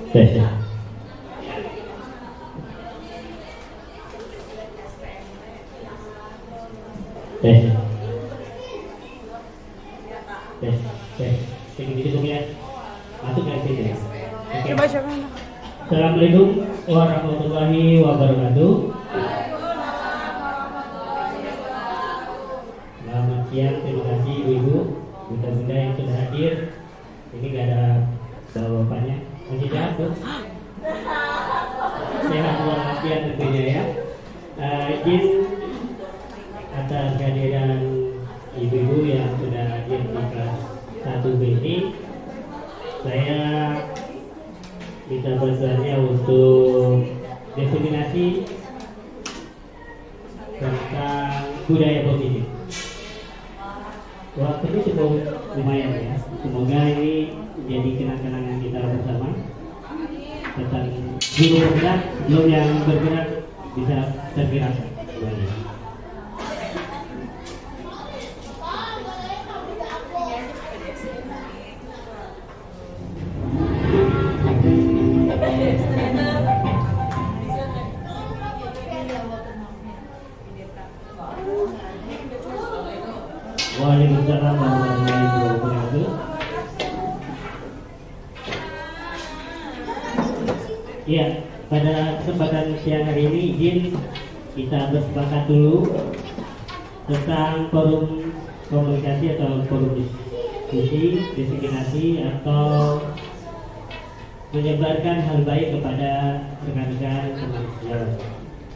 Tes. Tes. Tes. Tes. Segini cukup ya. Masuk dari sini. Oke. Coba coba. Assalamualaikum warahmatullahi wabarakatuh. Selamat siang, terima kasih ibu-ibu, bunda-bunda yang sudah hadir. Ini gak ada bapaknya. Masih sehat tuh? Sehat walafiat tentunya ya. Izin atas kehadiran ibu-ibu yang sudah hadir di kelas 1B ini, saya minta bantuannya untuk definisi tentang budaya positif. Waktunya cukup lumayan ya. Semoga ini jadi kenang-kenangan kita bersama tentang guru bergerak sebelum yang bergerak bisa tergerak kembali. Waalaikumsalam warahmatullahi wabarakatuh. Ya, pada kesempatan siang hari ini izin kita bersepakat dulu tentang forum komunikasi atau forum diskusi, diseminasi atau menyebarkan hal baik kepada rekan-rekan teman sejawat.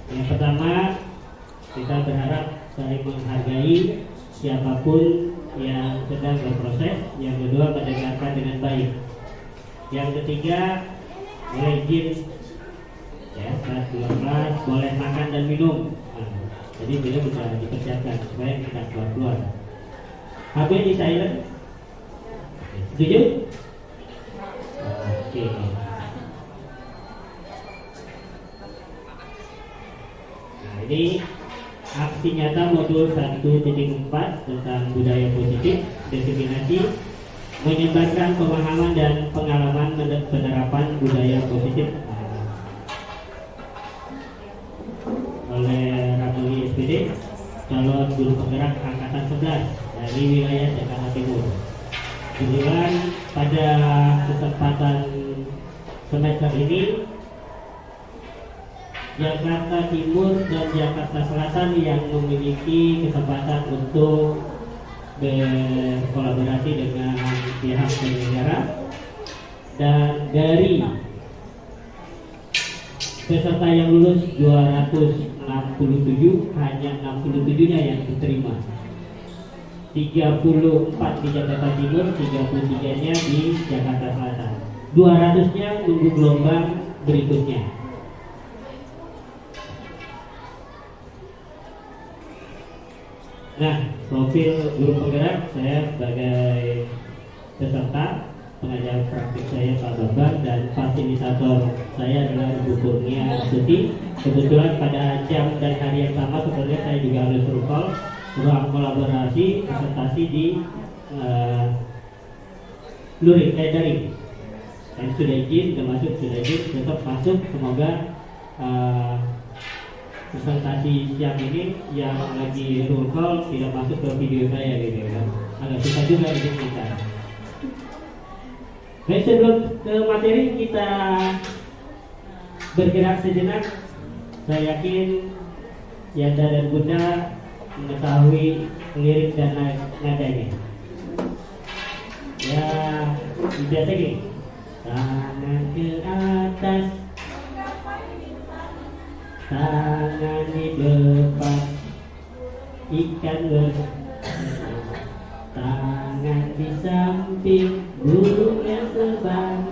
Yang pertama, kita berharap saling menghargai siapapun yang sedang berproses. Yang kedua, mendengarkan dengan baik. Yang ketiga, boleh izin ya, kelas 12 boleh makan dan minum. Jadi beliau bisa dipersiapkan supaya kita keluar. HP di silent. Setuju? Oke. Nah, ini aksi nyata modul 1.4 tentang budaya positif, diseminasi, menyebarkan pemahaman dan pengalaman penerapan budaya positif oleh Ramli SPD, calon guru penggerak angkatan 11 dari wilayah Jakarta Timur. Kebetulan pada kesempatan semester ini Jakarta Timur dan Jakarta Selatan yang memiliki kesempatan untuk berkolaborasi dengan pihak penyelenggara, dan dari peserta yang lulus 267 hanya 67-nya yang diterima. 34 di Jakarta Timur, 33-nya di Jakarta Selatan. 200-nya nunggu gelombang berikutnya. Nah, profil guru penggerak saya sebagai peserta, pengajar praktik saya Pak Bambang, dan fasilitator saya adalah Ibu Kurnia Suti. Kebetulan pada jam dan hari yang sama sebenarnya saya juga harus berkol ruang kolaborasi presentasi di luring daring. Dan sudah izin, sudah izin, tetap masuk. Semoga presentasi siang ini yang lagi roll call tidak masuk ke video saya gitu kan. Agak susah juga izin kita. Baik, sebelum ke materi kita bergerak sejenak. Saya yakin Yanda dan Bunda mengetahui lirik dan nadanya. Ya, biasa gini. Tangan ke atas, tangan di depan, ikan tangan di samping, burung yang terbang,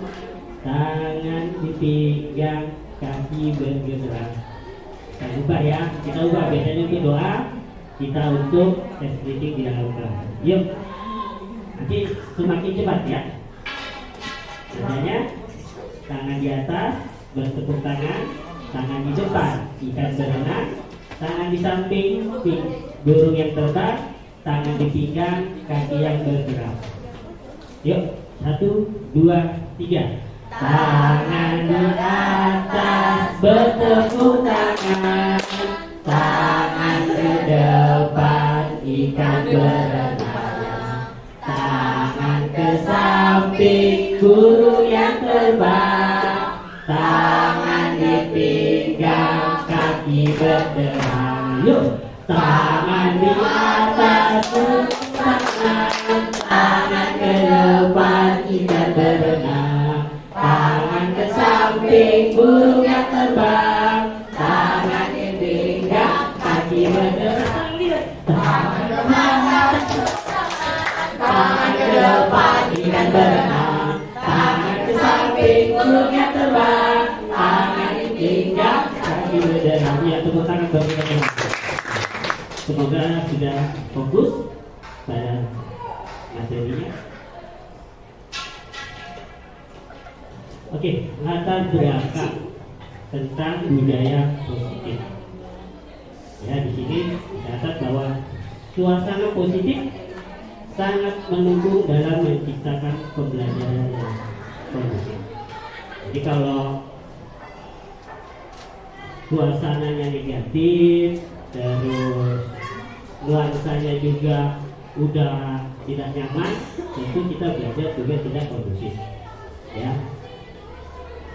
tangan di pinggang, kaki bergerak. Kita ubah ya, kita ubah. Biasanya itu doa, kita untuk tes listening tidak lakukan. Yuk, nanti semakin cepat ya. Nadanya tangan di atas, bertepuk tangan, tangan di depan, ikan berenang, tangan di samping, burung yang terbang, tangan di pinggang, kaki yang bergerak. Yuk, 1, 2, 3. tangan di atas bertepuk tangan, tangan ke depan ikan berenang, tangan ke samping burung yang terbang, tangan di pinggang kaki berderang. Yuk, tangan di atas tangan, tangan ke depan ikan berenang, tangan ke samping burung yang terbang, tangan di pinggang kaki berderang. Tangan ke atas, tangan ke depan ikan berenang, tangan ke samping burung yang terbang, tangan di pinggang kaki berderang. Ya, tepuk tangan bagi teman-teman. Semoga sudah fokus pada materinya. Oke, latar belakang tentang budaya positif. Ya, di sini dicatat bahwa suasana positif sangat mendukung dalam menciptakan pembelajaran yang kondusif. Jadi kalau suasananya negatif, terus nuansanya juga udah tidak nyaman, tentu kita belajar juga tidak kondusif. Ya,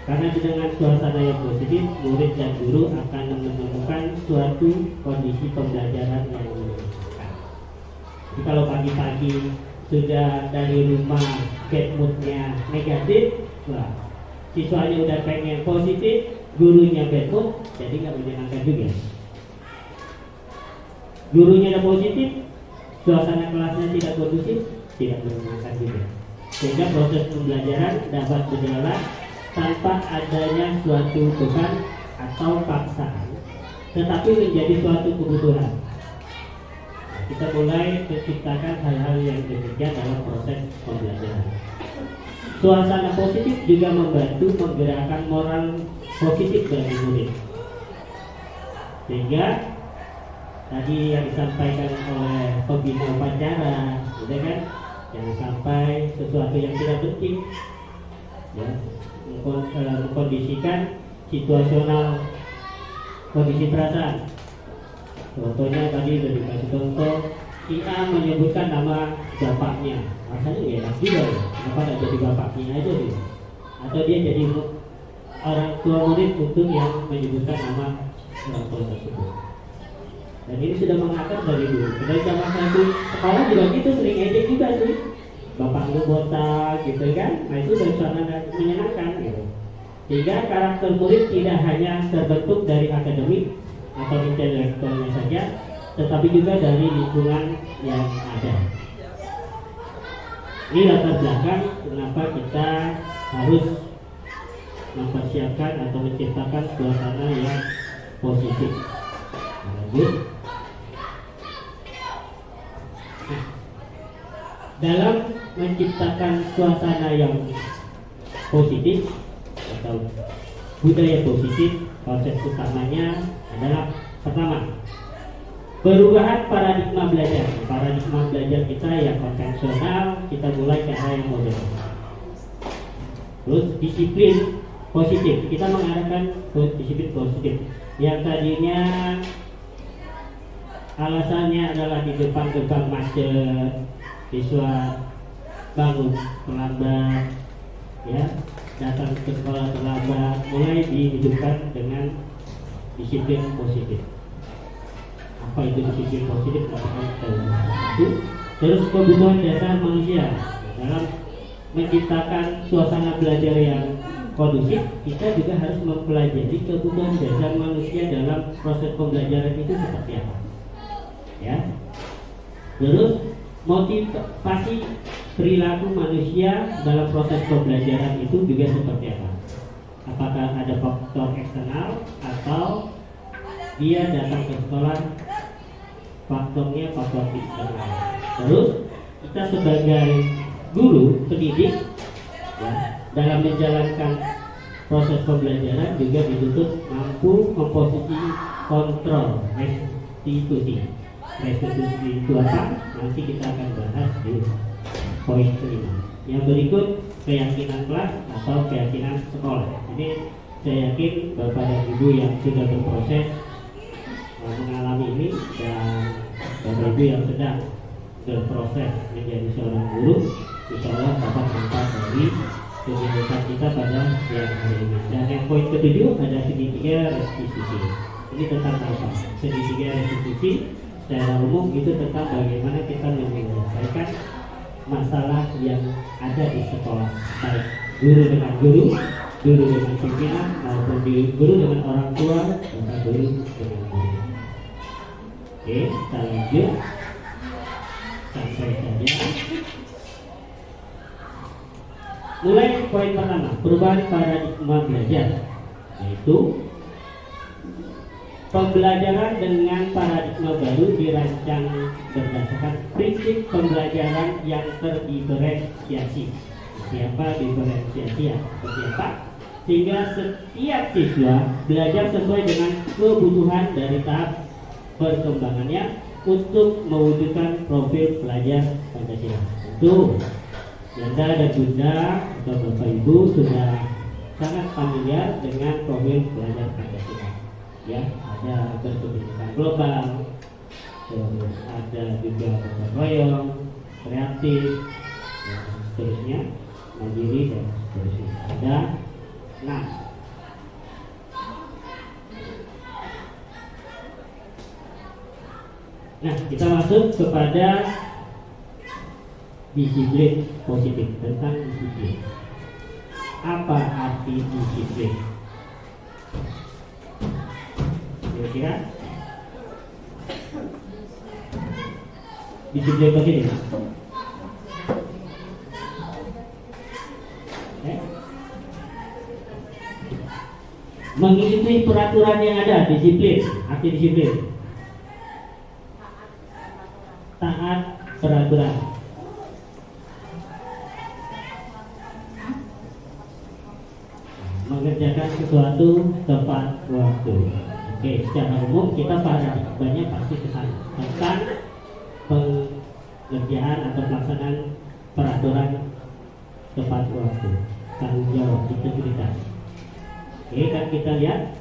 karena dengan suasana yang positif, murid dan guru akan menemukan suatu kondisi pembelajaran yang menyenangkan. Jadi kalau pagi-pagi sudah dari rumah bad moodnya negatif, wah, siswanya udah pengen positif, gurunya bad mood, jadi nggak menyenangkan juga. Gurunya ada positif, suasana kelasnya tidak kondusif, tidak menyenangkan juga. Sehingga proses pembelajaran dapat berjalan tanpa adanya suatu beban atau paksaan, tetapi menjadi suatu kebutuhan. Kita mulai menciptakan hal-hal yang demikian dalam proses pembelajaran. Suasana positif juga membantu menggerakkan moral positif bagi murid. Sehingga tadi yang disampaikan oleh pembina upacara, gitu kan, jangan sampai sesuatu yang tidak penting, ya, mengkondisikan situasional kondisi perasaan. Contohnya tadi sudah dikasih contoh, si A menyebutkan nama bapaknya, rasanya ya enak juga ya, kenapa tidak jadi bapaknya aja gitu. Atau dia jadi orang tua murid untuk yang menyebutkan nama orang tua tersebut. Dan ini sudah mengakar dari dulu. Dari zaman satu sekolah juga gitu, sering ejek juga sih. Bapak lu botak gitu kan. Nah itu suasana menyenangkan gitu. Sehingga karakter murid tidak hanya terbentuk dari akademik atau intelektualnya saja, tetapi juga dari lingkungan yang ada. Ini latar belakang kenapa kita harus mempersiapkan atau menciptakan suasana yang positif. Lanjut. Dalam menciptakan suasana yang positif atau budaya positif, konsep utamanya adalah pertama, perubahan paradigma belajar. Paradigma belajar kita yang konvensional, kita mulai ke arah yang modern. Terus disiplin positif, kita mengarahkan ke disiplin positif. Yang tadinya alasannya adalah di depan gerbang macet, siswa bangun terlambat, ya, datang ke sekolah terlambat, mulai dihidupkan dengan disiplin positif. Apa itu disiplin positif? Terus kebutuhan dasar manusia dalam menciptakan suasana belajar yang kondusif, kita juga harus mempelajari kebutuhan dasar manusia dalam proses pembelajaran itu seperti apa, ya. Terus motivasi perilaku manusia dalam proses pembelajaran itu juga seperti apa? Apakah ada faktor eksternal atau dia datang ke sekolah faktornya faktor internal? Terus kita sebagai guru pendidik, ya, dalam menjalankan proses pembelajaran juga dituntut mampu memposisi kontrol restitusi. Restitusi itu apa? Nanti kita akan bahas di poin kelima. Yang berikut keyakinan kelas atau keyakinan sekolah. Ini saya yakin Bapak dan Ibu yang sudah berproses mengalami ini dan Bapak Ibu yang sedang berproses menjadi seorang guru, insya Allah dapat manfaat dari kegiatan kita pada yang hari ini. Dan yang poin ketujuh ada segitiga restitusi. Ini tentang apa? Segitiga restitusi secara umum itu tentang bagaimana kita menyelesaikan masalah yang ada di sekolah, baik guru dengan guru, guru dengan pimpinan, maupun guru dengan orang tua, dan guru dengan guru. Oke, kita lanjut. Sampai saja. Mulai poin pertama, perubahan paradigma belajar, yaitu pembelajaran dengan paradigma baru dirancang berdasarkan prinsip pembelajaran yang terdiferensiasi. Siapa diferensiasi ya? Seperti apa? Sehingga setiap siswa belajar sesuai dengan kebutuhan dari tahap perkembangannya untuk mewujudkan profil pelajar Pancasila. Itu Yanda dan Bunda atau Bapak Ibu sudah sangat familiar dengan profil pelajar Pancasila. Ya, ada berkebinekaan global, terus ada juga gotong royong, kreatif, dan seterusnya, mandiri dan seterusnya. Ada 6. Nah, kita masuk kepada disiplin positif, tentang disiplin. Apa arti disiplin? Kira-kira disiplin positif. Mengikuti peraturan yang ada, disiplin. Arti disiplin. Taat peraturan. Mengerjakan sesuatu tepat waktu. Oke, secara umum kita paradigmanya pasti ke sana, tentang pengerjaan atau pelaksanaan peraturan tepat waktu, tanggung jawab, integritas. Oke, kan kita lihat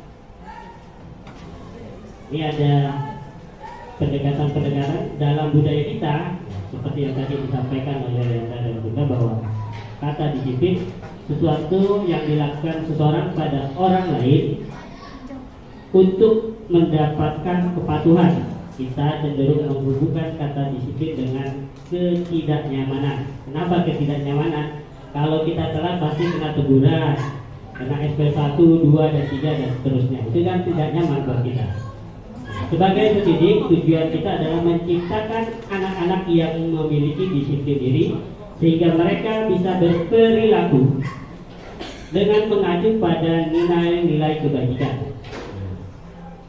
ini ada pendekatan-pendekatan dalam budaya kita, seperti yang tadi disampaikan oleh Renda dan juga bahwa kata disiplin sesuatu yang dilakukan seseorang pada orang lain untuk mendapatkan kepatuhan. Kita cenderung menghubungkan kata disiplin dengan ketidaknyamanan. Kenapa ketidaknyamanan? Kalau kita telat pasti kena teguran, kena SP 1, 2, dan 3 dan seterusnya. Itu kan tidak nyaman buat kita. Sebagai pendidik, tujuan kita adalah menciptakan anak-anak yang memiliki disiplin diri sehingga mereka bisa berperilaku dengan mengacu pada nilai-nilai kebajikan,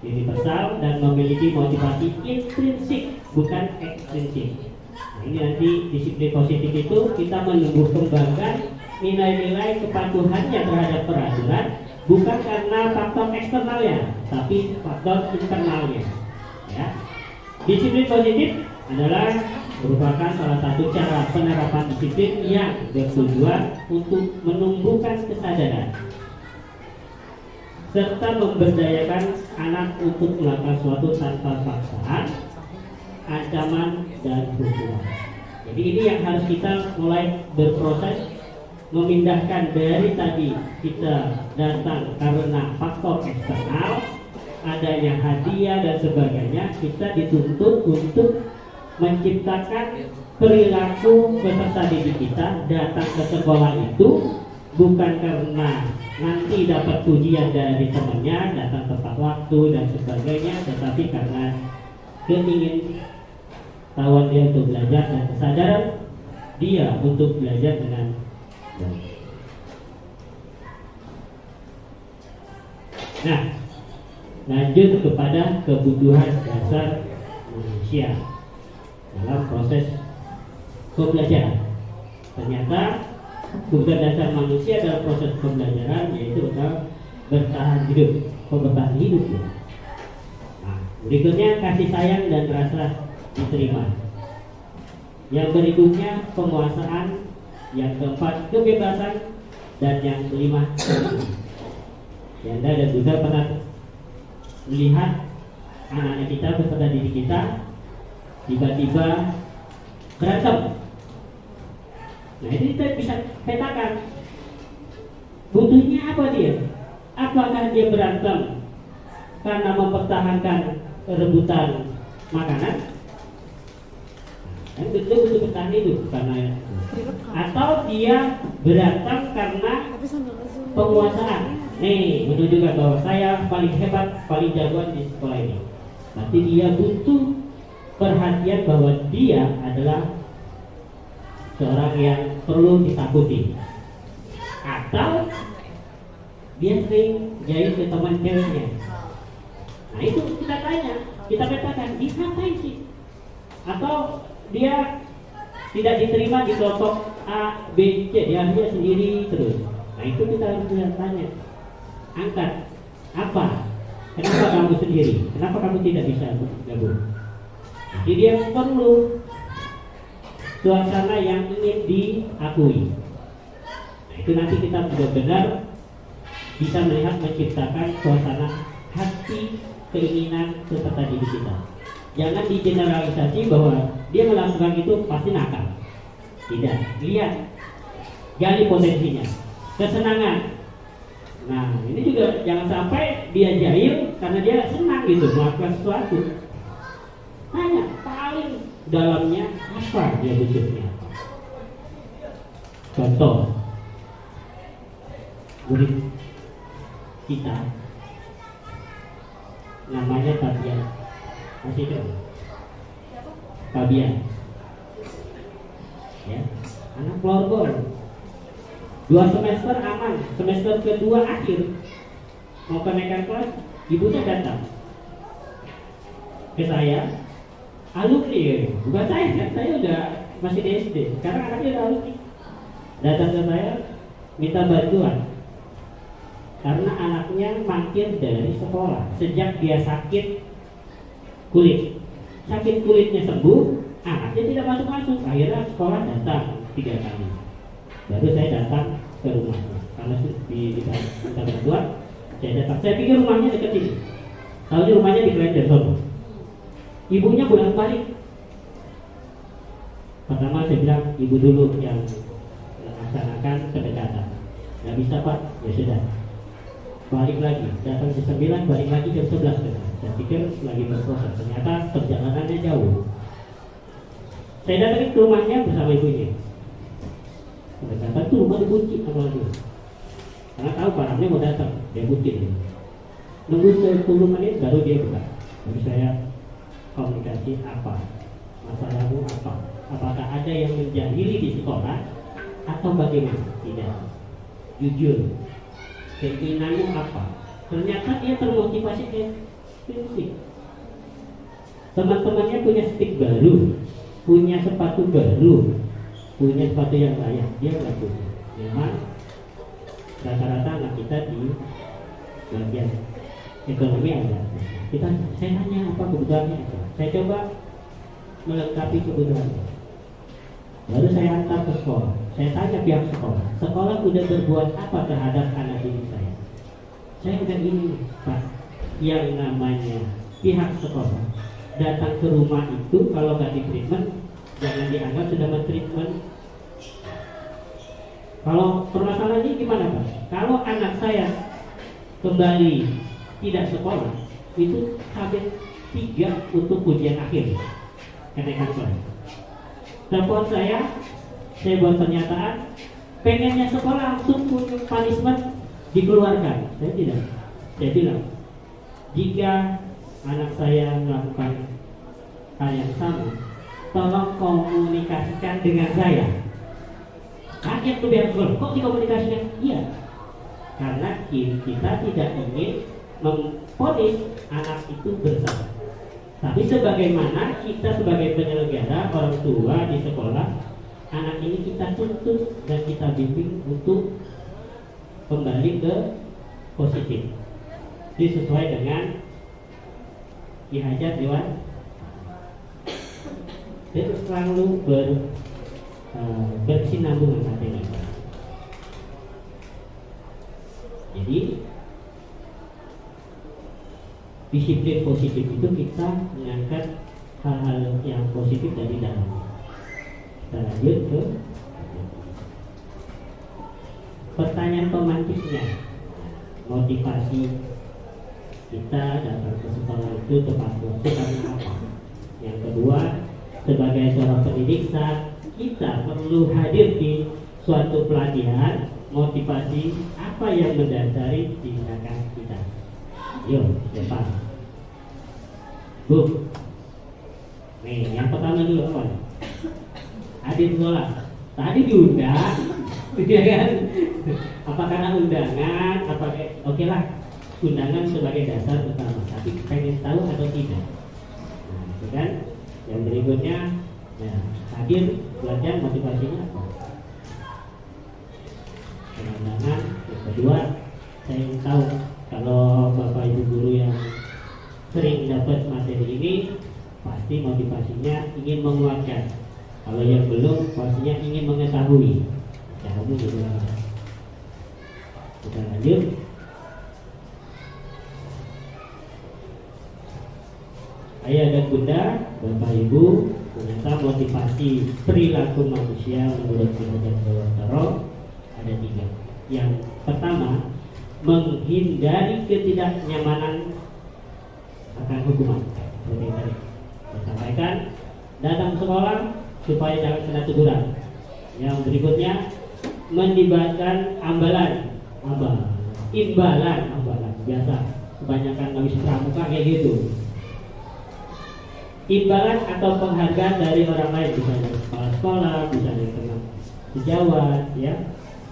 universal, dan memiliki motivasi intrinsik bukan ekstrinsik. Nah, ini nanti disiplin positif itu kita menumbuh kembangkan nilai-nilai kepatuhannya terhadap peraturan, bukan karena faktor eksternalnya, tapi faktor internalnya. Ya. Disiplin positif adalah merupakan salah satu cara penerapan disiplin yang bertujuan untuk menumbuhkan kesadaran serta memberdayakan anak untuk melakukan sesuatu tanpa paksaan, ancaman, dan hukuman. Jadi ini yang harus kita mulai berproses, memindahkan dari tadi kita datang karena faktor eksternal, adanya hadiah dan sebagainya, kita dituntut untuk menciptakan perilaku peserta didik kita datang ke sekolah itu bukan karena nanti dapat pujian dari temannya, datang tepat waktu dan sebagainya, tetapi karena keingintahuan dia untuk belajar dan kesadaran dia untuk belajar dengan baik. Nah, lanjut kepada kebutuhan dasar manusia dalam proses pembelajaran. Ternyata kebutuhan dasar manusia dalam proses pembelajaran yaitu bertahan hidup, bertahan hidup ya. Nah, berikutnya kasih sayang dan rasa diterima. Yang berikutnya penguasaan, yang keempat kebebasan, dan yang kelima ya, Anda dan Bunda pernah melihat anak-anak kita beserta diri kita tiba-tiba berantem. Nah ini kita bisa petakan butuhnya apa dia. Apakah dia berantem karena mempertahankan rebutan makanan? Kan betul butuh bertahan itu karena, atau dia berantem karena penguasaan. Nih menunjukkan bahwa saya paling hebat, paling jagoan di sekolah ini. Nanti dia butuh perhatian bahwa dia adalah seorang yang perlu ditakuti. Atau dia sering jahit ke teman ceweknya. Nah itu kita tanya, kita katakan, dia ngapain sih? Atau dia tidak diterima di kelompok A, B, C, dia sendiri terus. Nah itu kita harus tanya, angkat apa? Kenapa kamu sendiri? Kenapa kamu tidak bisa gabung? Jadi dia perlu suasana yang ingin diakui. Nah itu nanti kita benar-benar bisa melihat menciptakan suasana hati, keinginan serta diri kita. Jangan digeneralisasi bahwa dia melakukan itu pasti nakal. Tidak, lihat, gali potensinya, kesenangan. Nah ini juga jangan sampai dia jahil karena dia senang gitu melakukan sesuatu. Tanya paling dalamnya apa dia butuhnya. Contoh, murid kita namanya Fabian, masih tahu? Fabian, ya, anak floorball, 2 semester aman, semester kedua akhir mau kenaikan kelas, ibunya datang ke saya, alumni, bukan saya kan, saya udah masih di SD, sekarang anaknya udah alumni, datang ke saya minta bantuan karena anaknya mangkir dari sekolah sejak dia sakit kulitnya sembuh, anaknya tidak masuk, akhirnya sekolah datang 3 kali, baru saya datang ke rumahnya karena minta bantuan, saya pikir rumahnya dekat sini, tahunya rumahnya di Klender. Ibunya bolak-balik. Pertama saya bilang ibu dulu yang melaksanakan pendekatan. Nggak bisa Pak, ya sudah. Balik lagi, datang jam 9, balik lagi jam 11. Saya pikir lagi berproses, ternyata perjalanannya jauh. Saya datang ke rumahnya bersama ibunya. Pendekatan tuh rumah dikunci sama ibu. Karena tahu parahnya mau datang, dia kunci. Nunggu 10 menit baru dia buka. Baru saya komunikasi apa, masalahmu apa, apakah ada yang menjahili di sekolah atau bagaimana? Tidak, jujur, keinginanmu apa? Ternyata dia termotivasi ke musik. Teman-temannya punya stick baru, punya sepatu baru, punya sepatu yang layak, dia nggak punya. Memang rata-rata anak kita di bagian ekonomi ada. Saya tanya apa kebutuhannya, saya coba melengkapi kebutuhannya. Lalu saya antar ke sekolah. Saya tanya pihak sekolah, sekolah sudah berbuat apa terhadap anak didik saya? Saya udah ini Pak, yang namanya pihak sekolah datang ke rumah itu kalau nggak di treatment, jangan dianggap sudah men-treatment. Kalau permasalahannya gimana Pak? Kalau anak saya kembali tidak sekolah, itu habis 3 untuk ujian akhir kenaikan kelas. Telepon saya buat pernyataan, pengennya sekolah langsung punya punishment dikeluarkan. Saya tidak. Saya bilang, jika anak saya melakukan hal yang sama, tolong komunikasikan dengan saya. Kaget tuh biar sekolah, kok dikomunikasikan? Iya, karena kita tidak ingin memponis anak itu bersalah. Tapi sebagaimana kita sebagai penyelenggara, orang tua di sekolah, anak ini kita tuntut dan kita bimbing untuk kembali ke positif, sesuai dengan Ki Hajat Dewan selalu berkesinambungan materi. Jadi disiplin positif itu kita mengangkat hal-hal yang positif dari dalam. Kita lanjut ke pertanyaan pemantiknya. Motivasi kita datang ke sekolah itu tepat waktu karena apa? Yang kedua, sebagai seorang pendidik saat kita perlu hadir di suatu pelatihan, motivasi apa yang mendasari tindakan kita? Yuk, depan. Bu. Nih, yang pertama dulu apa? Hadir sekolah. Tadi diundang, ya kan? Apa karena undangan? Apa oke lah, undangan sebagai dasar utama. Tapi pengen tahu atau tidak? Nah, itu kan. Yang berikutnya, nah, hadir belajar motivasinya apa? Undangan. Yang kedua, saya ingin tahu kalau bapak ibu guru yang sering dapat materi ini pasti motivasinya ingin menguatkan. Kalau yang belum, pastinya ingin mengetahui. Kamu juga. Kita lanjut. Ayah dan bunda, bapak ibu, ternyata motivasi perilaku manusia menurut Kiai Dewantara ada 3. Yang pertama, menghindari ketidaknyamanan akan hukuman. Seperti tadi saya sampaikan, datang sekolah supaya jangan kena teguran. Yang berikutnya, melibatkan imbalan biasa. Kebanyakan habis pramuka kayak gitu. Imbalan atau penghargaan dari orang lain, bisa dari kepala sekolah, bisa dari teman sejawat, ya.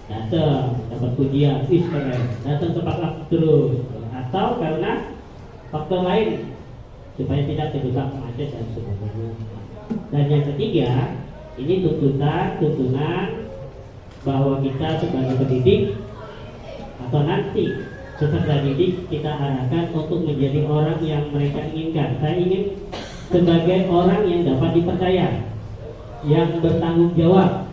Datang dapat pujian, keren. Datang tepat waktu terus, atau karena faktor lain supaya tidak terjebak macet dan sebagainya. Dan yang ketiga, ini tuntunan bahwa kita sebagai pendidik atau nanti peserta didik kita arahkan untuk menjadi orang yang mereka inginkan. Saya ingin sebagai orang yang dapat dipercaya, yang bertanggung jawab,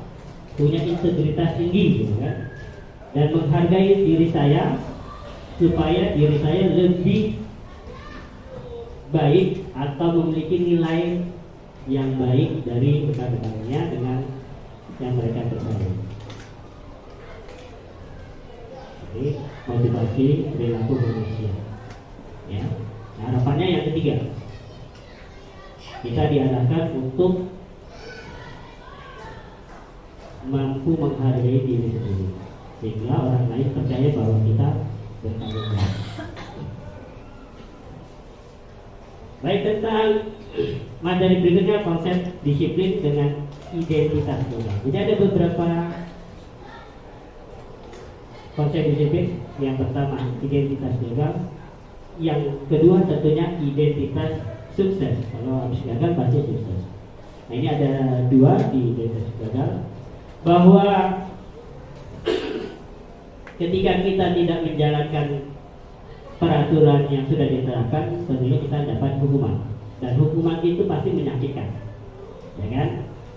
punya integritas tinggi, gitu kan? Dan menghargai diri saya supaya diri saya lebih baik atau memiliki nilai yang baik dari rekan-rekannya dengan yang mereka percaya. Jadi motivasi perilaku manusia. Ya. Nah, harapannya yang ketiga, kita diarahkan untuk mampu menghargai diri sendiri, sehingga orang lain percaya bahwa kita bertanggung jawab. Baik, tentang materi berikutnya, konsep disiplin dengan identitas tunggal. Jadi ada beberapa konsep disiplin. Yang pertama identitas tunggal, yang kedua tentunya identitas sukses. Kalau habis gagal pasti sukses. Nah, ini ada 2 di identitas gagal, bahwa ketika kita tidak menjalankan peraturan yang sudah diterapkan, tentunya kita dapat hukuman, dan hukuman itu pasti menyakitkan, ya kan?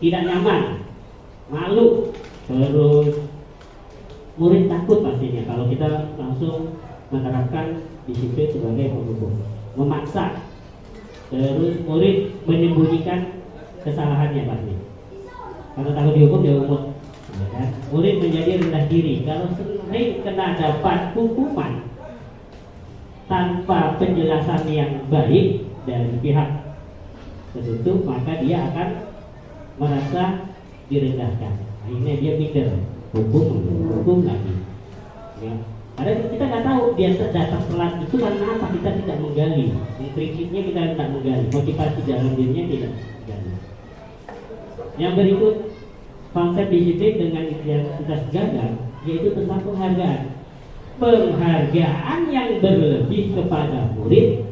Tidak nyaman, malu, terus murid takut pastinya kalau kita langsung menerapkan disiplin sebagai penghukum, memaksa, terus murid menyembunyikan kesalahannya pasti karena takut dihukum dia umut, ya kan? Murid menjadi rendah diri kalau sering kena dapat hukuman tanpa penjelasan yang baik dari pihak tertentu, maka dia akan merasa direndahkan. Akhirnya dia mikir hukum lagi. Ya. Padahal kita nggak tahu dia datang telat itu karena apa, kita tidak menggali. Prinsipnya kita tidak menggali, motivasi dalam dirinya tidak menggali. Yang berikut, konsep disiplin dengan identitas gagal, yaitu tentang penghargaan. Penghargaan yang berlebih kepada murid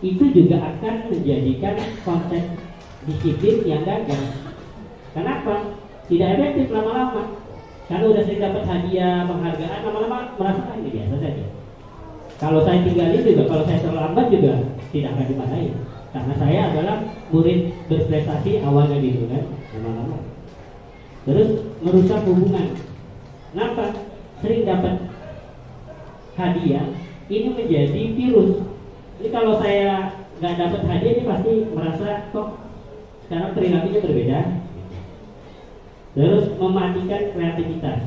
itu juga akan menjadikan konsep disiplin yang gagal. Kenapa? Tidak efektif lama-lama. Karena udah sering dapat hadiah, penghargaan, lama-lama merasakan ini biasa saja. Kalau saya tinggalin juga, kalau saya terlambat juga tidak akan dimarahin. Karena saya adalah murid berprestasi awalnya gitu kan, lama-lama. Terus merusak hubungan. Kenapa? Sering dapat hadiah, ini menjadi virus. Ini kalau saya nggak dapat hadiah, ini pasti merasa kok sekarang perilakunya berbeda. Terus mematikan kreativitas,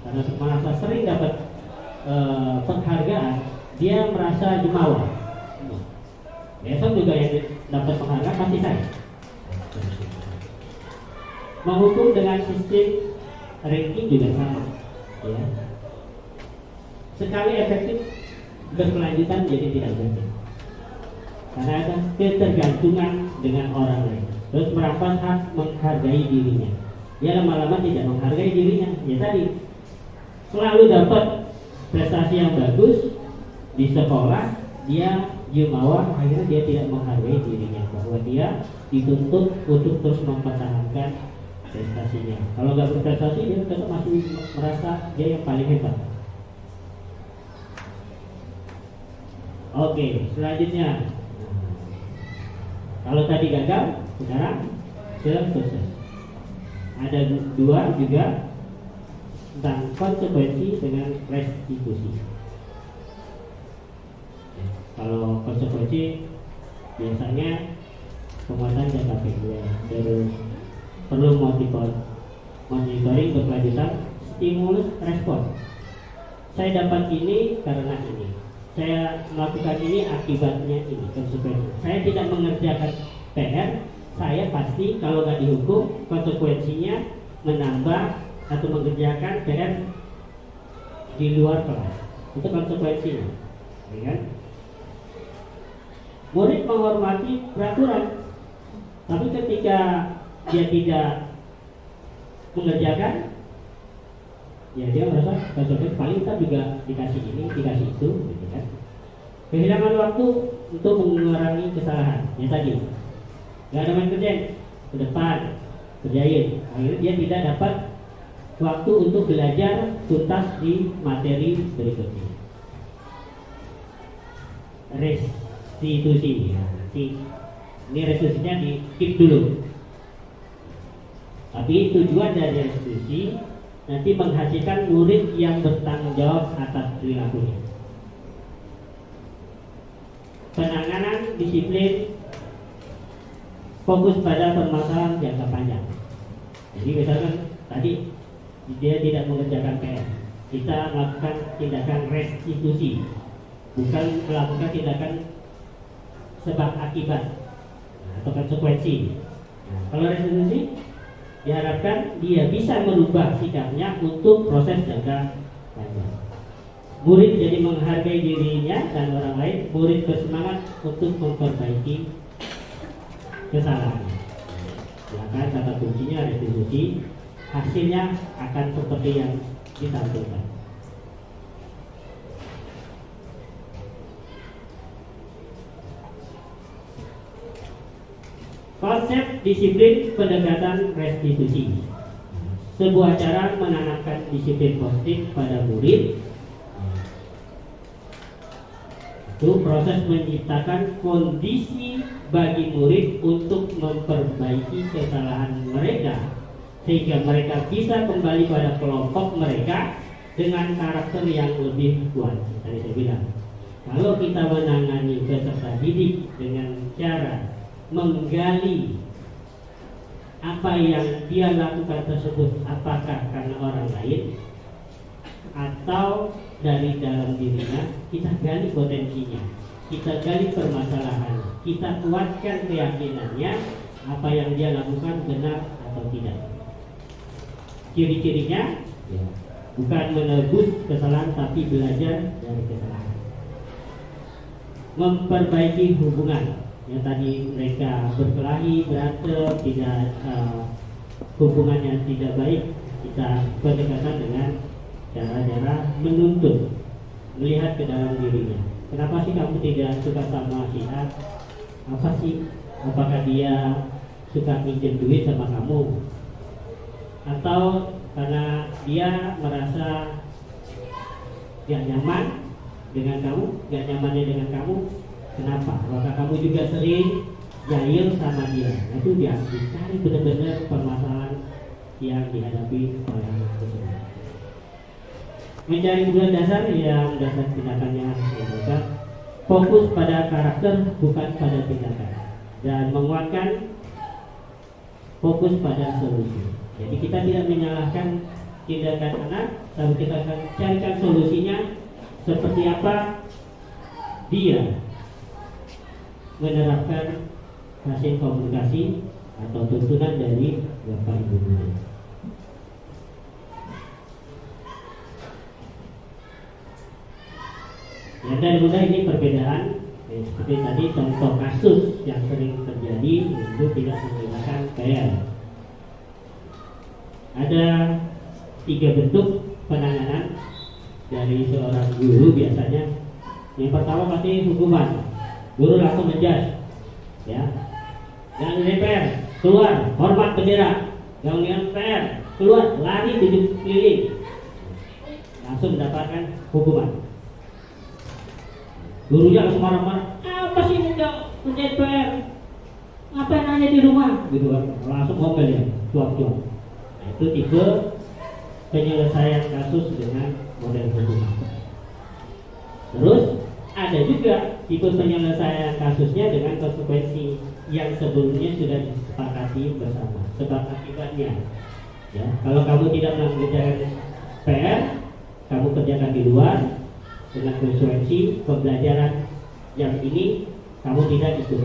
karena merasa sering dapat penghargaan, dia merasa jumawa. Besok juga yang dapat penghargaan pasti saya. Menghukum dengan sistem ranking juga sama, ya. Sekali efektif, berkelanjutan jadi tidak efektif. Karena ada ketergantungan dengan orang lain. Terus merampas hak menghargai dirinya. Dia lama-lama tidak menghargai dirinya. Ya tadi, selalu dapat prestasi yang bagus di sekolah, dia jumawa, akhirnya dia tidak menghargai dirinya, bahwa dia dituntut untuk terus mempertahankan prestasinya. Kalau nggak berprestasi, dia tetap masih merasa dia yang paling hebat. Oke, selanjutnya, kalau tadi gagal, sekarang sukses. Ada dua juga tentang konsekuensi dengan restitusi. Kalau konsekuensi biasanya penguatan jangka pendek, terus perlu monitoring berkelanjutan, stimulus respon. Saya dapat ini karena ini, saya melakukan ini akibatnya ini, konsekuensi. Saya tidak mengerjakan PR, saya pasti kalau nggak dihukum, konsekuensinya menambah atau mengerjakan PR di luar kelas. Itu konsekuensinya, ya kan? Murid menghormati peraturan, tapi ketika dia tidak mengerjakan, ya dia merasa konsekuensi paling kita juga dikasih ini, dikasih itu, gitu kan? Kehilangan waktu untuk mengurangi kesalahan. Ya tadi, nggak ada main kerjain, ke depan kerjain. Akhirnya dia tidak dapat waktu untuk belajar tuntas di materi berikutnya. Restitusi, ya. Ini restitusinya di skip dulu. Tapi tujuan dari restitusi nanti menghasilkan murid yang bertanggung jawab atas perilakunya. Penanganan disiplin fokus pada permasalahan jangka panjang. Jadi misalkan tadi dia tidak mengerjakan PR, kita melakukan tindakan restitusi, bukan melakukan tindakan sebab akibat atau konsekuensi. Kalau restitusi diharapkan dia bisa merubah sikapnya untuk proses jangka panjang. Murid jadi menghargai dirinya dan orang lain. Murid bersemangat untuk memperbaiki kesalahan. Ya kan, kata kuncinya restitusi. Hasilnya akan seperti yang ditampilkan. Konsep disiplin pendekatan restitusi. Sebuah cara menanamkan disiplin positif pada murid. Itu proses menciptakan kondisi bagi murid untuk memperbaiki kesalahan mereka, sehingga mereka bisa kembali pada kelompok mereka dengan karakter yang lebih kuat. Tadi saya bilang, kalau kita menangani peserta didik dengan cara menggali apa yang dia lakukan tersebut, apakah karena orang lain atau dari dalam dirinya, kita gali potensinya, kita gali permasalahan, kita kuatkan keyakinannya apa yang dia lakukan benar atau tidak. Ciri-cirinya bukan menebus kesalahan, tapi belajar dari kesalahan. Memperbaiki hubungan. Yang tadi mereka berkelahi, berantem, tidak hubungannya tidak baik, kita pendekatan dengan cara-cara menuntut, melihat ke dalam dirinya. Kenapa sih kamu tidak suka sama si A? Apa sih? Apakah dia suka minjem duit sama kamu? Atau karena dia merasa gak nyaman dengan kamu, gak nyamannya dengan kamu? Kenapa? Apakah kamu juga sering jahil sama dia. Itu dia dicari benar-benar permasalahan yang dihadapi oleh anak tersebut. Mencari kebutuhan dasar yang dasar tindakannya adalah fokus pada karakter bukan pada tindakan, dan menguatkan fokus pada solusi. Jadi kita tidak menyalahkan tindakan anak, tapi kita akan carikan solusinya seperti apa dia menerapkan hasil komunikasi atau tuntunan dari Bapak Ibu guru. Yang dari mudah ini perbedaan seperti tadi contoh kasus yang sering terjadi itu tidak menggunakan PR. Ada 3 bentuk penanganan dari seorang guru biasanya. Yang pertama pasti hukuman. Guru langsung menjas, ya. Jangan DPR, keluar, hormat bendera. Jangan DPR, keluar, lari 7 keliling. Langsung mendapatkan hukuman. Gurunya langsung marah-marah, apa sih enggak DPR? Ngapain nanya di rumah? Gitu kan, langsung ngomel ya, cuap-cuap. Nah, itu tipe penyelesaian kasus dengan model hukuman. Terus ada juga tipe penyelesaian kasusnya dengan konsekuensi yang sebelumnya sudah disepakati bersama, sebab akibatnya. Ya, kalau kamu tidak mengerjakan PR, kamu kerjakan di luar dengan konsekuensi pembelajaran yang ini kamu tidak ikut.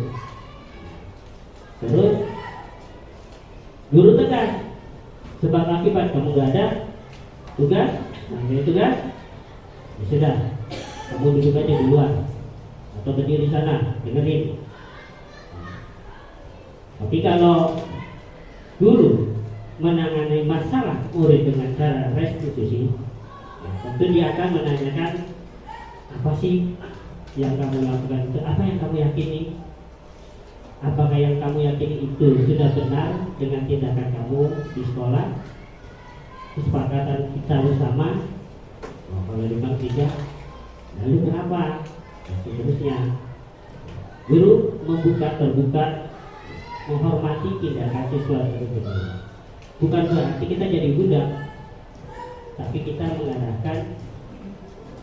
Terus guru tegas, sebab akibat kamu nggak ada tugas, namanya tugas, ya sudah, kamu duduk aja di luar atau berdiri di sana dengerin. Tapi kalau guru menangani masalah murid dengan cara restitusi, ya, tentu dia akan menanyakan apa sih yang kamu lakukan itu, apa yang kamu yakini, apakah yang kamu yakini itu sudah benar dengan tindakan kamu di sekolah, kesepakatan kita bersama. Kalau memang tidak, lalu kenapa? Nah, seterusnya guru terbuka menghormati tindakan siswa tersebut. Bukan berarti kita jadi budak, tapi kita mengarahkan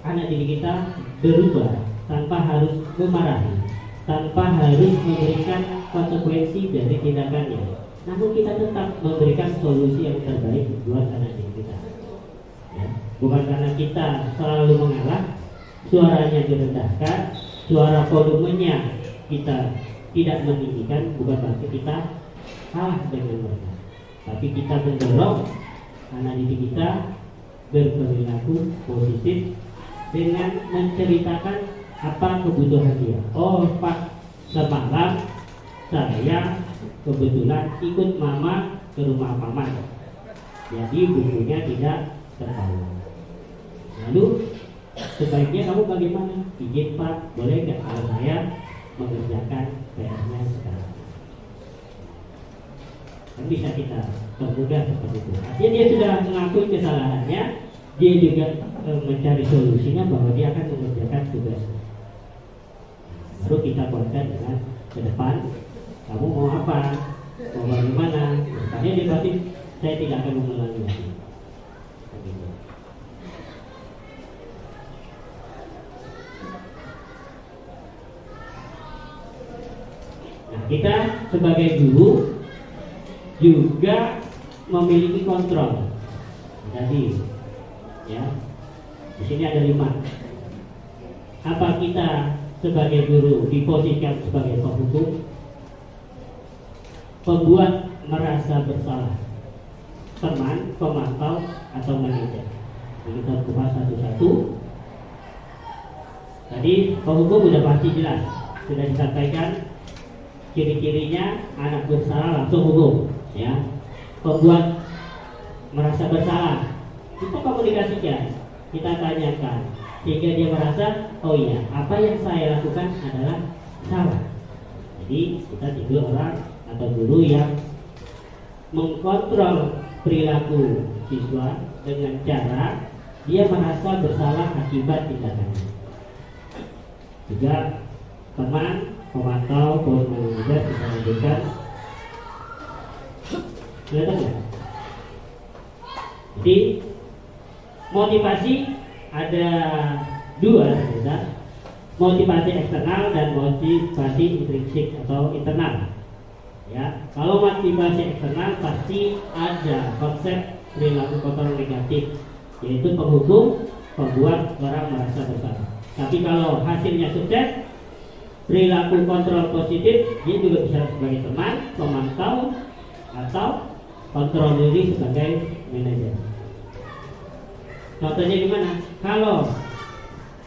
anak didik kita berubah tanpa harus memarahi, tanpa harus memberikan konsekuensi dari tindakannya. Namun kita tetap memberikan solusi yang terbaik buat anak didik kita. Ya, bukan karena kita selalu mengalah, suaranya direndahkan, suara volumenya kita tidak meninggikan, bukan berarti kita kalah dengan mereka. Tapi kita mendorong anak didik kita berperilaku positif dengan menceritakan apa kebutuhan dia. Oh Pak, semalam saya kebetulan ikut mama ke rumah paman, jadi bukunya tidak terbawa. Lalu sebaiknya kamu bagaimana? Izin Pak, boleh nggak kalau saya mengerjakan PR-nya sekarang? Kan bisa kita permudah seperti itu. Artinya dia sudah mengakui kesalahannya, dia juga mencari solusinya bahwa dia akan mengerjakan tugasnya. Baru kita kuatkan dengan ke depan, kamu mau apa, mau bagaimana? Makanya dia pasti saya tidak akan mengulangi lagi. Nah, kita sebagai guru juga memiliki kontrol. Jadi, ya, di sini ada 5. Apa kita sebagai guru diposisikan sebagai penghukum, pembuat merasa bersalah, teman, pemantau, atau manajer? Kita kupas satu-satu. Tadi penghukum sudah pasti jelas, sudah disampaikan ciri-cirinya, anak bersalah langsung hukum. Ya, pembuat merasa bersalah, kita komunikasikan, kita tanyakan sehingga dia merasa, oh iya, apa yang saya lakukan adalah salah. Jadi kita tidur orang atau guru yang mengkontrol perilaku siswa dengan cara dia merasa bersalah akibat tindakannya. Juga teman memantau, turut mengajar, kita lanjutkan. Kelihatan ya? Jadi motivasi ada dua ternyata, motivasi eksternal dan motivasi intrinsik atau internal. Ya, kalau motivasi eksternal pasti ada konsep perilaku kontrol negatif, yaitu penghukum, membuat orang merasa bersalah. Tapi kalau hasilnya sukses, perilaku kontrol positif, dia juga bisa sebagai teman, pemantau, atau kontrol diri sebagai manajer. Contohnya gimana? Kalau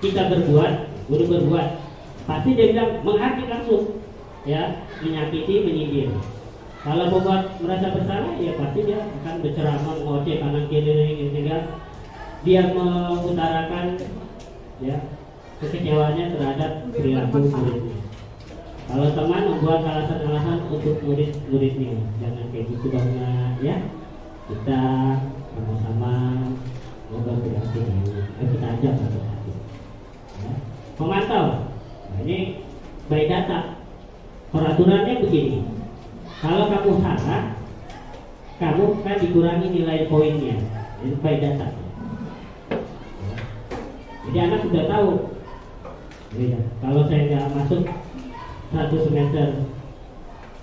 kita guru berbuat, pasti dia bilang menghakimi langsung, ya, menyakiti, menyindir. Kalau membuat merasa bersalah, ya pasti dia akan berceramah, mengoceh kanan kiri, sehingga dia mengutarakan, ya, kekecewaannya terhadap perilaku muridnya. Kalau teman membuat alasan-alasan untuk murid-muridnya, jangan kayak gitu banget, ya. Kita sama-sama ngobrol berarti, kita ajak satu-satu. Ya. Pemantau, nah, ini by data. Peraturannya begini, kalau kamu salah, kamu kan dikurangi nilai poinnya, itu by data. Ya. Jadi anak sudah tahu, ya, kalau saya nggak masuk satu semester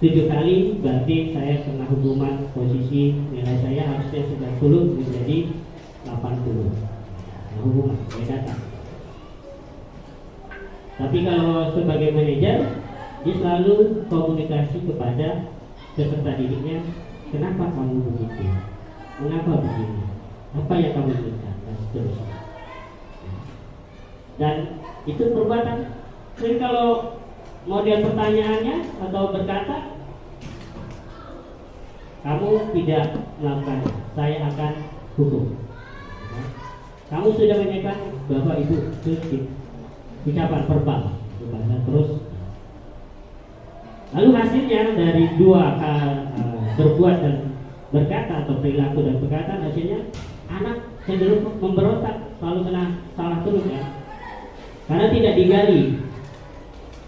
7 kali, berarti saya kena hukuman, posisi nilai saya harusnya 90 menjadi 80. Nah, hukuman, by data. Tapi kalau sebagai manajer, dia selalu komunikasi kepada peserta didiknya, kenapa kamu begitu, mengapa begini, apa yang kamu inginkan, dan seterusnya. Dan itu perbuatan. Jadi kalau model pertanyaannya atau berkata, kamu tidak melakukan, saya akan hukum. Kamu sudah menyampaikan Bapak Ibu, itu ucapan verbal, terus. Lalu hasilnya dari dua berbuat dan berkata atau perilaku dan perkataan, hasilnya anak cenderung memberontak, selalu kena salah terus, ya, karena tidak digali.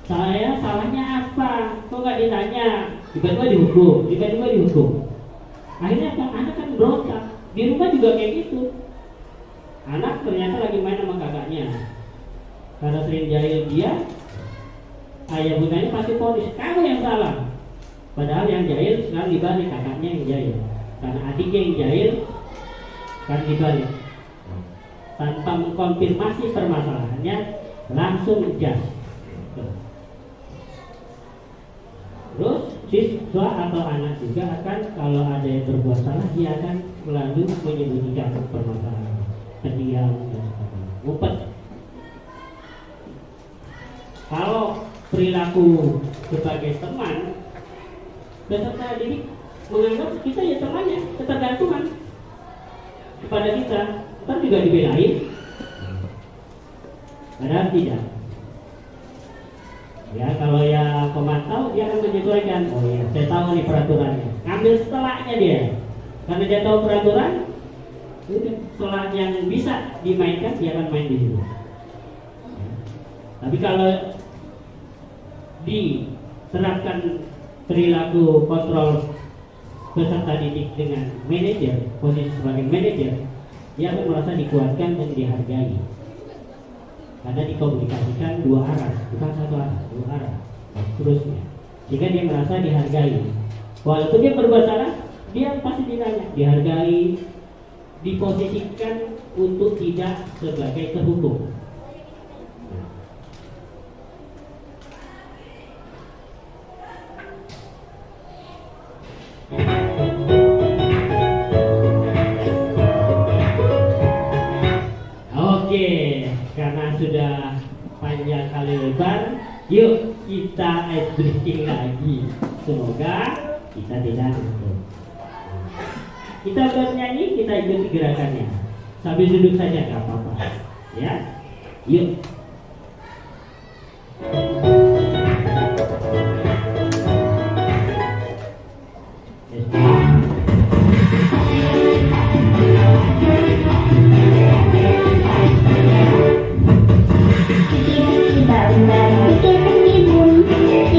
Saya salahnya apa? Kok nggak ditanya? Tiba-tiba dihukum. Akhirnya anak kan berontak. Di rumah juga kayak gitu. Anak ternyata lagi main sama kakaknya. Karena sering jahil dia, ayah bundanya pasti ponis, kamu yang salah. Padahal yang jahil sekarang dibalik, kakaknya yang jahil. Karena adiknya yang jahil, kan dibalik. Tanpa mengkonfirmasi permasalahannya, langsung jas. Terus siswa atau anak juga akan, kalau ada yang berbuat salah, dia akan selalu menyembunyikan permasalahan, pendiam dan sebagainya, ngumpet. Kalau perilaku sebagai teman, peserta didik menganggap kita ya temannya, ketergantungan kepada kita, ntar juga dibelain, padahal tidak. Ya, kalau yang pemantau, dia akan menyesuaikan. Oh ya, saya tahu nih peraturannya. Ngambil setelahnya dia, karena dia tahu peraturan. Setelah yang bisa dimainkan, dia akan main di situ. Ya. Tapi kalau diterapkan perilaku kontrol peserta didik dengan manajer, posisi sebagai manajer, dia akan merasa dikuatkan dan dihargai. Karena dikomunikasikan dua arah, bukan satu arah, dua arah, dan seterusnya. Sehingga dia merasa dihargai. Walaupun dia berbuat salah, dia pasti ditanya, dihargai, diposisikan untuk tidak sebagai terhukum. Oke, karena sudah panjang kali lebar, yuk kita ice breaking lagi. Semoga kita tidak ngantuk. Kita bernyanyi, kita ikuti gerakannya. Sambil duduk saja, gak apa-apa. Ya, yuk. Kita bikin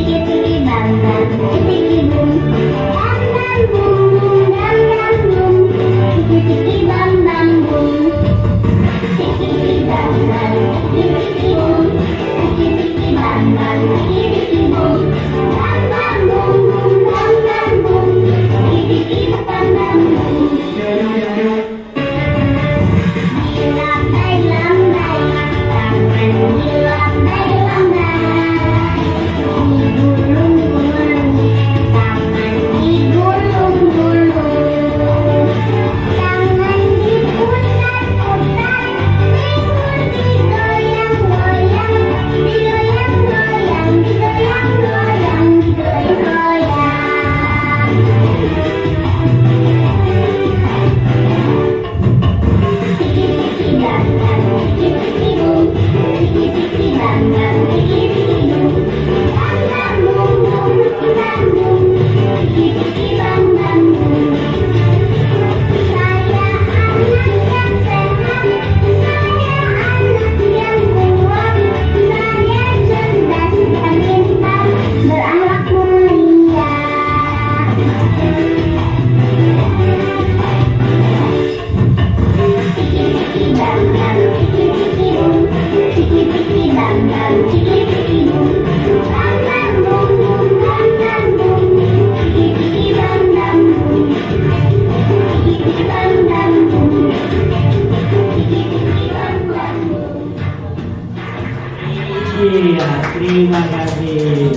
Iya, terima kasih.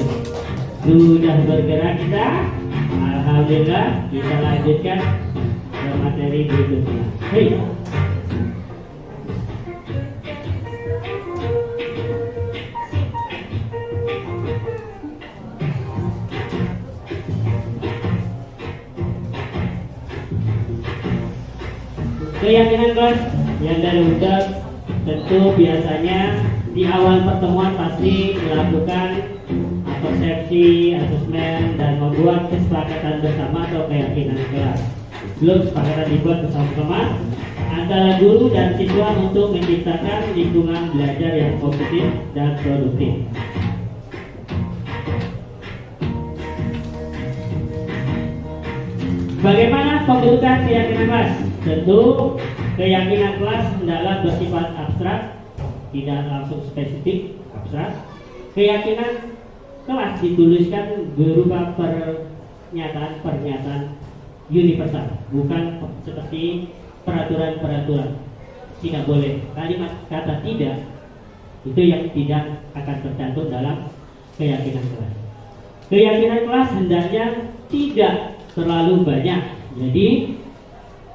Sudah bergerak kita. Alhamdulillah, kita lanjutkan ke materi berikutnya. Hei. Keyakinan kelas yang dari udah tentu biasanya di awal pertemuan pasti melakukan persepsi, asesmen, dan membuat kesepakatan bersama atau keyakinan kelas. Belum kesepakatan dibuat bersama-sama antara guru dan siswa untuk menciptakan lingkungan belajar yang positif dan produktif. Bagaimana pembentukan keyakinan kelas? Tentu keyakinan kelas hendaklah bersifat abstrak, tidak langsung spesifik, abstrak. Keyakinan kelas dituliskan berupa pernyataan universal, bukan seperti peraturan-peraturan. Tidak boleh kalimat kata tidak itu yang tidak akan tercantum dalam keyakinan kelas. Keyakinan kelas hendaknya tidak terlalu banyak, jadi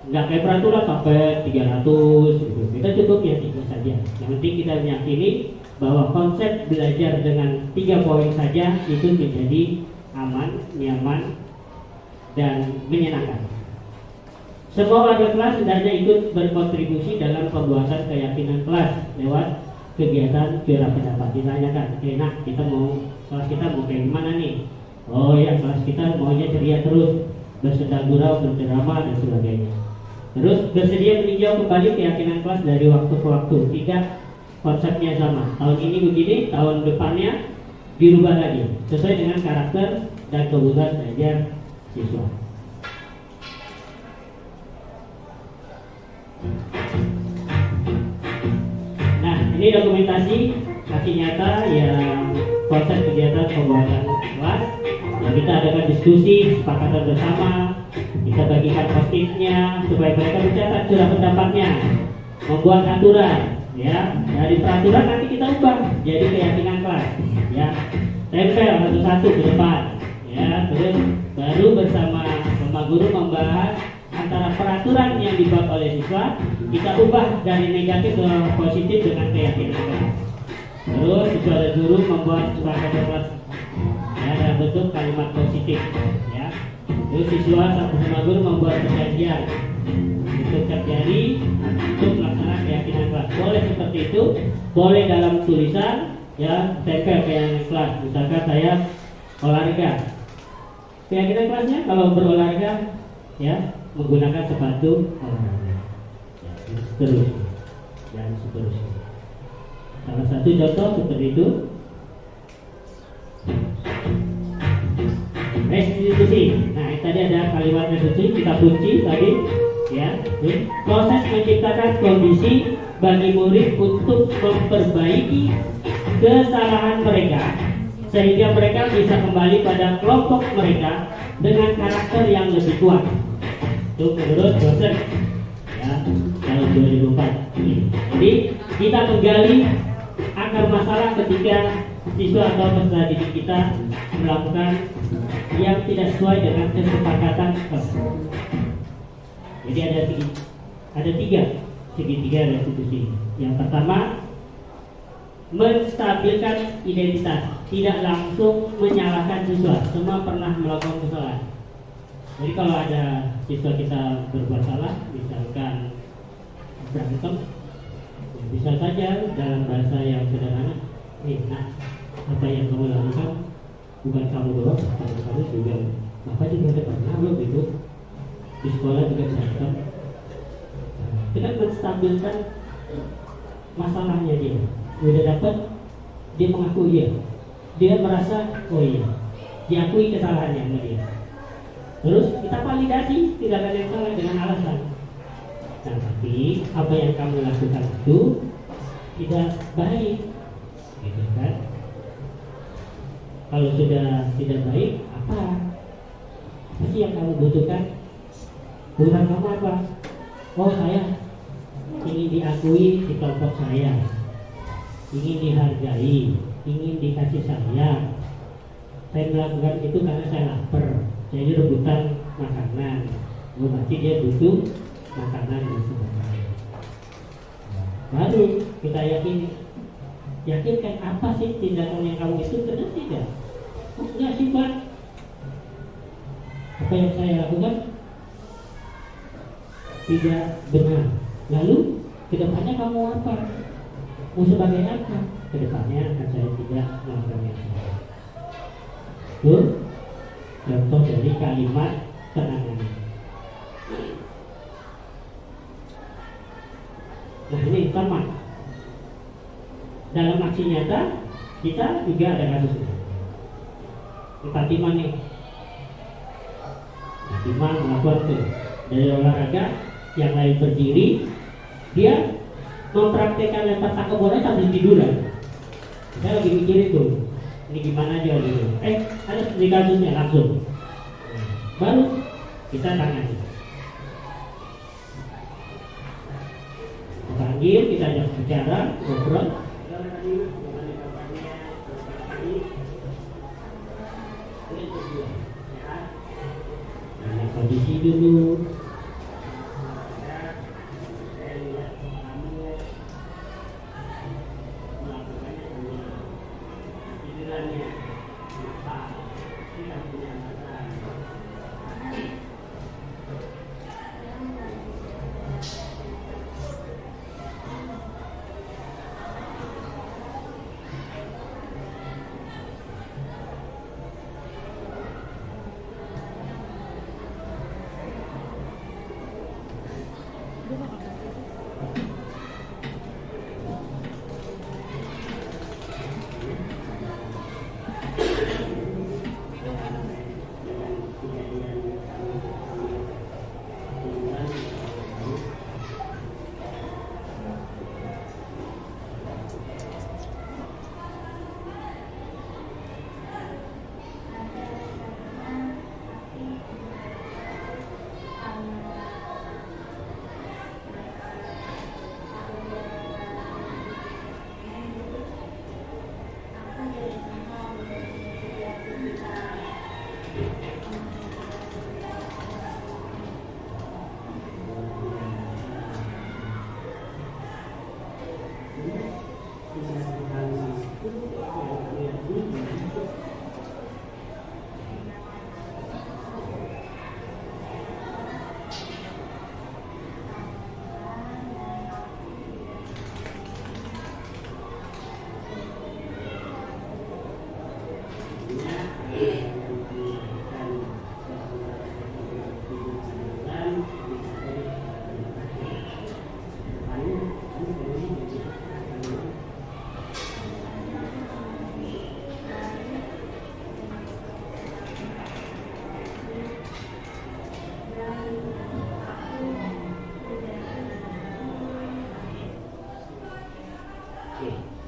nggak kayak peraturan sampai 300 gitu. Kita cukup ya 3 saja. Yang penting kita meyakini bahwa konsep belajar dengan 3 poin saja itu menjadi aman, nyaman, dan menyenangkan. Semua warga kelas hendaknya ikut berkontribusi dalam pembuatan keyakinan kelas lewat kegiatan curah pendapat. Ditanyakan, nah kita mau kelas kita mau kayak gimana nih? Oh ya, kelas kita maunya ceria terus, bersenda gurau, berceramah dan sebagainya. Terus bersedia meninjau kembali keyakinan kelas dari waktu ke waktu. Tidak konsepnya sama. Tahun ini begini, tahun depannya dirubah lagi sesuai dengan karakter dan kebutuhan belajar siswa. Nah, ini dokumentasi kaki nyata yang konsep kegiatan pembuatan kelas. Nah, kita adakan diskusi, kesepakatan bersama. Kita bagikan post-it-nya supaya mereka mencatat curah pendapatnya, membuat aturan, ya. Dari peraturan nanti kita ubah jadi keyakinan kelas, ya. Tempel satu-satu ke depan, ya. Terus baru bersama guru membahas antara peraturan yang dibuat oleh siswa, kita ubah dari negatif ke positif dengan keyakinan kelas. Terus siswa dan guru membuat kesepakatan kelas, ya, dalam bentuk kalimat positif, ya. Terus siswa sama guru membuat perjanjian untuk jari untuk melaksanakan keyakinan kelas. Boleh seperti itu, boleh dalam tulisan, ya, tempel keyakinan kelas. Misalkan saya olahraga, keyakinan kelasnya kalau berolahraga, ya, menggunakan sepatu olahraga, ya, seterusnya dan seterusnya. Salah satu contoh seperti itu. Restitusi. Nah, tadi ada kalimat restitusi, kita kunci tadi, Ya, proses menciptakan kondisi bagi murid untuk memperbaiki kesalahan mereka sehingga mereka bisa kembali pada kelompok mereka dengan karakter yang lebih kuat. Itu menurut dosen ya tahun 2004. Jadi kita menggali akar masalah ketika siswa atau peserta didik kita melakukan yang tidak sesuai dengan kesepakatan kelas. Jadi ada tiga segitiga restitusi. Yang pertama, menstabilkan identitas, tidak langsung menyalahkan siswa. Semua pernah melakukan kesalahan. Jadi kalau ada siswa kita berbuat salah, misalkan berantem, ya bisa saja dalam bahasa yang sederhana, nah apa yang kamu lakukan bukan kamu doang, kamu juga, bapak juga pernah loh gitu. Di sekolah juga berantem. Dengan menstabilkan masalahnya dia, udah dapat, dia mengaku dia merasa oh iya, diakui kesalahannya sama dia. Terus kita validasi tidak ada yang salah dengan alasan. Nah, tapi apa yang kamu lakukan itu tidak baik, gitu kan? Kalau sudah tidak baik, apa sih yang kamu butuhkan? Kebutuhan kamu apa? Oh, saya ingin diakui di kelompok saya, ingin dihargai, ingin dikasih sayang. Saya melakukan itu karena saya lapar, jadi rebutan makanan. Berarti dia butuh makanan dan sebagainya. Baru kita yakinkan apa sih tindakan yang kamu itu benar tidak? Oh, enggak sih Pak. Apa yang saya lakukan tidak benar. Lalu kedepannya kamu apa? Mau sebagai apa? Kedepannya akan saya tidak melakukan yang salah. Itu contoh dari kalimat penanganan. Nah ini tamat. Dalam aksi nyata kita juga ada kasus ini. Fatimah nih. Fatimah melakukan tuh dari olahraga yang lain berdiri, dia mempraktekkan lempar tangkap bola sambil tiduran. Saya lagi mikir itu, ini gimana aja gitu. Ada di kasusnya langsung. Baru kita tangani. Panggil, kita ajak bicara, ngobrol. Nah, kondisi dulu.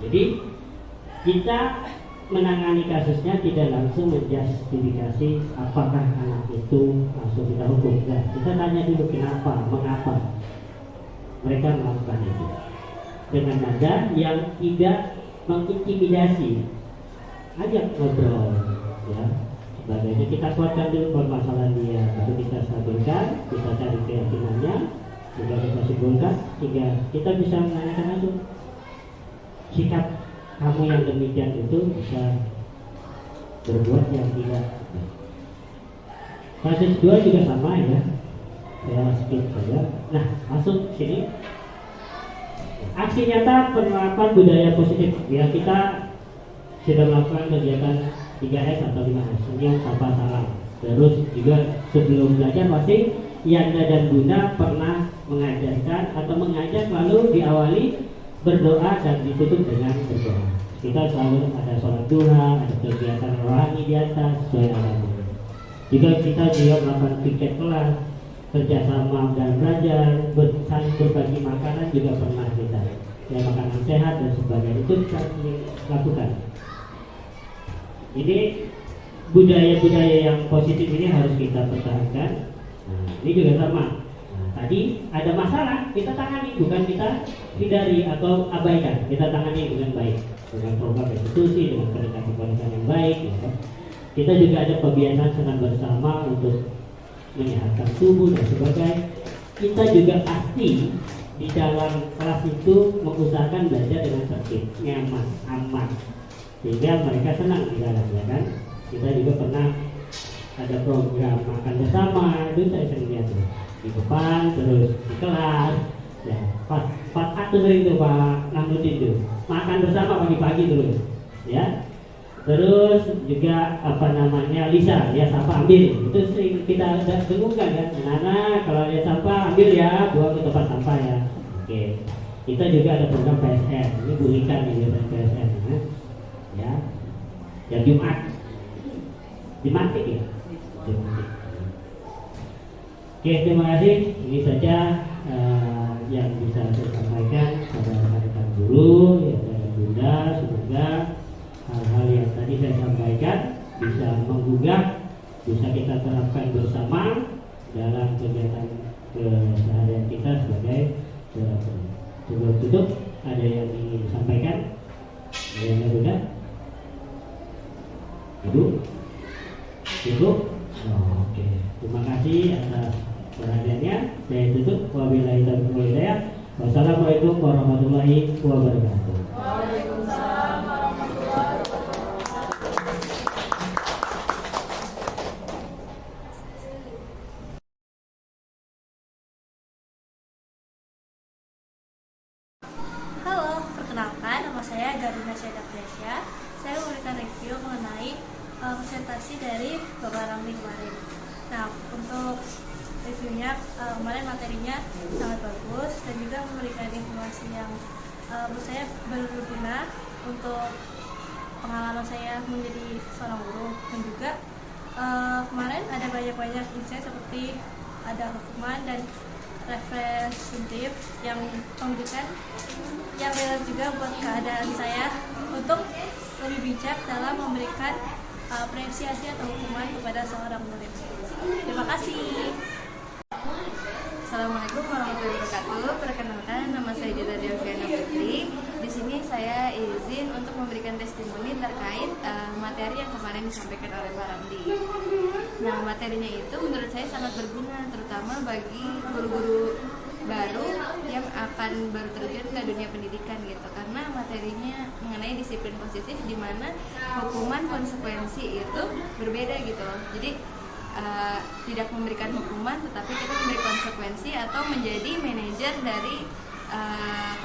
Jadi kita menangani kasusnya tidak langsung menjustifikasi apakah anak itu langsung kita hukum. Nah, kita tanya dulu kenapa, mengapa mereka melakukan itu dengan nada yang tidak mengintimidasi, ajak ngobrol, ya. Sebagainya kita kuatkan dulu permasalahan dia, baru kita stabilkan, kita cari keyakinannya, juga kita simpulkan, sehingga kita bisa menanyakan itu sikap kamu yang demikian itu bisa berbuat yang tidak. Kasus 2 juga sama ya, saya skip saja. Nah, masuk sini. Aksi nyata penerapan budaya positif. Ya, kita sudah melakukan kegiatan 3S atau 5S, senyum, sapa, salam. Terus juga sebelum belajar pasti Yanda dan Bunda pernah mengajarkan atau mengajak lalu diawali berdoa dan ditutup dengan berdoa. Kita selalu ada sholat duha, ada kegiatan rohani di atas sesuai agama. Juga kita juga melakukan piket kelas, kerjasama dan belajar, saling berbagi makanan juga pernah kita. Ya, makanan sehat dan sebagainya itu kita lakukan. Ini budaya-budaya yang positif ini harus kita pertahankan. Nah, ini juga sama. Tadi ada masalah, kita tangani, bukan kita hindari atau abaikan. Kita tangani dengan baik, dengan program restitusi, dengan pendekatan yang baik. Ya. Kita juga ada kebiasaan senam bersama untuk menyehatkan tubuh dan sebagainya. Kita juga pasti di dalam kelas itu mengusahakan belajar dengan tertib, nyaman, aman, sehingga mereka senang di dalam, ya kan? Kita juga pernah ada program makan bersama, itu saya sering lihat tuh. Di depan, terus di kelas, ya, pas atur itu Pak Namudin itu makan bersama pagi-pagi terus, ya. Terus juga apa namanya Lisa, ya sampah ambil, itu sering kita dengungkan kan, anak kalau lihat sampah ambil ya, buang ke tempat sampah ya. Oke, kita juga ada program PSN, ini Bu Rika nih PSN, ya, ya Jumat, dimatik ya. Oke, terima kasih. Ini saja yang bisa saya sampaikan pada rekan-rekan guru, ya, dan Bunda. Semoga hal-hal yang tadi saya sampaikan bisa menggugah, bisa kita terapkan bersama dalam kegiatan keseharian kita sebagai dosen. Sebelum tutup, ada yang ingin disampaikan? Ada yang Bunda? Ibu? Ibu? Oh, oke. Terima kasih atas perhatiannya. Saya tutup. Wabillahi taufiq wal hidayah. Wassalamualaikum warahmatullahi wabarakatuh. Waalaikumsalam warahmatullahi wabarakatuh. Halo, perkenalkan nama saya Garuna Syeda Presya. Saya memberikan review mengenai presentasi dari Bapak Ramli kemarin. Nah, untuk reviewnya kemarin materinya sangat bagus dan juga memberikan informasi yang menurut saya berguna untuk pengalaman saya menjadi seorang guru, dan juga kemarin ada banyak insight seperti ada hukuman dan representatif yang menunjukkan yang relate juga buat keadaan saya untuk lebih bijak dalam memberikan apresiasi atau hukuman kepada seorang murid. Terima kasih. Assalamualaikum warahmatullahi wabarakatuh. Perkenalkan, nama saya Dita Deviana Putri. Di sini saya izin untuk memberikan testimoni terkait materi yang kemarin disampaikan oleh Pak Ramli. Nah, materinya itu menurut saya sangat berguna, terutama bagi guru-guru baru yang akan baru terjun ke dunia pendidikan gitu, karena materinya mengenai disiplin positif di mana hukuman konsekuensi itu berbeda gitu loh. Jadi tidak memberikan hukuman, tetapi kita memberi konsekuensi atau menjadi manajer dari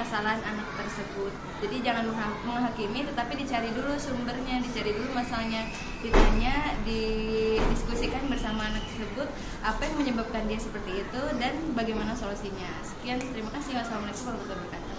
kesalahan anak tersebut. Jadi jangan menghakimi, tetapi dicari dulu sumbernya, dicari dulu masalahnya, ditanya, didiskusikan bersama anak tersebut apa yang menyebabkan dia seperti itu dan bagaimana solusinya. Sekian, terima kasih. Wassalamualaikum warahmatullahi wabarakatuh.